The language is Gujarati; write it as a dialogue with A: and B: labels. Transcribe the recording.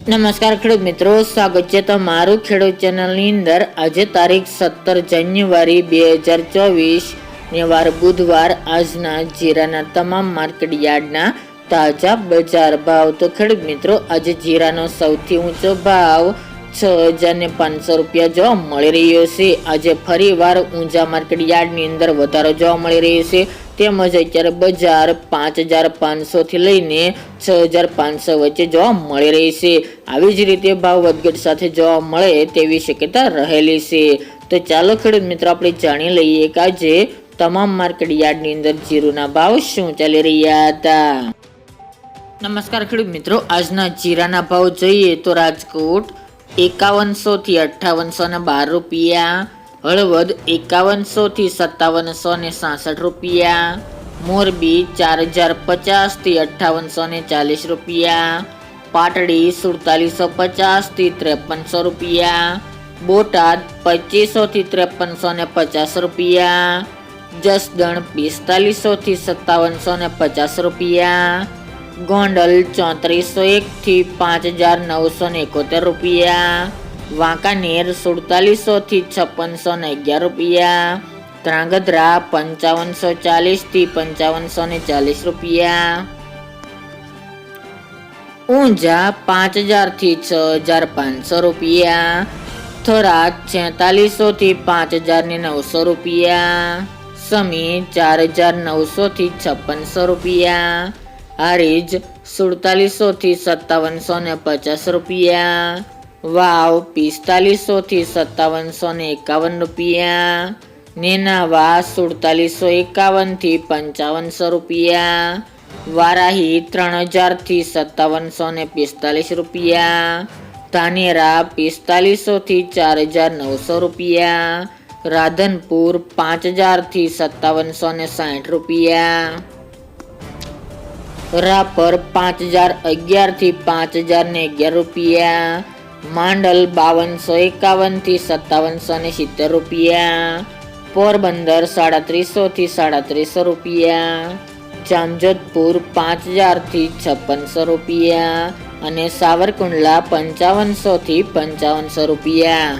A: નમસ્કાર ખેડૂત મિત્રો, સ્વાગત છે તમારું ખેડૂત ચેનલની અંદર। આજે તારીખ 17 જાન્યુઆરી 2024 ને વાર બુધવાર। આજના જીરાના તમામ માર્કેટ યાર્ડના તાજા બજાર ભાવ। તો ખેડૂત મિત્રો, આજે જીરાનો સૌથી ઊંચો ભાવ 6,500 રૂપિયા જોવા મળી રહ્યો છે। આજે ફરીવાર ઊંચા માર્કેટ યાર્ડની અંદર વધારો જોવા મળી રહ્યો છે। તેમજ અત્યારે બજાર 5,500 થી લઈને 6,500 વચ્ચે જોવા મળી રહી છે। આવી જ રીતે ભાવ વધઘટ સાથે જોવા મળે તેવી શક્યતા રહેલી છે। તો ચાલો ખેડૂત મિત્રો, આપણે જાણી લઈએ કે આજે તમામ માર્કેટ યાર્ડની અંદર જીરુના ભાવ શું ચાલી રહ્યા હતા। નમસ્કાર ખેડૂત મિત્રો, આજના જીરાના ભાવ જોઈએ તો રાજકોટ 5100 થી 5812 રૂપિયા, હળવદ 5100 થી 5766 રૂપિયા, મોરબી 4050 થી 5840 રૂપિયા, પાટડી 4750 થી 5300 રૂપિયા, બોટાદ 2500 થી 5350 રૂપિયા, જસદણ 4500 થી 5750 રૂપિયા, ગોંડલ 3401 થી 5971 રૂપિયા, વાંકાનેર 4700 થી 5611 રૂપિયા, ધ્રાંગધ્રા 5540 થી 5540 રૂપિયા, ઊંઝા 5000 થી 6500 રૂપિયા, થરાદ 4600 થી 5900 રૂપિયા, સમી 4900 થી 5600 રૂપિયા, હારીજ 4700 થી 5750 રૂપિયા, વાવ 4500 થી 5751 રૂપિયા, નેનાવા 4751 થી 5500 રૂપિયા, વારાહી 3000 થી 5745 રૂપિયા, ધાનેરા 4500 થી 4900 રૂપિયા, રાધનપુર 5000 થી 5760 રૂપિયા, રાપર 5011 થી 5011 રૂપિયા, માંડલ 5251 થી 5770 રૂપિયા, પોરબંદર 3700 થી 3700 રૂપિયા, જામજોધપુર 5000 થી 5600 રૂપિયા અને સાવરકુંડલા 5500 થી 5500 રૂપિયા।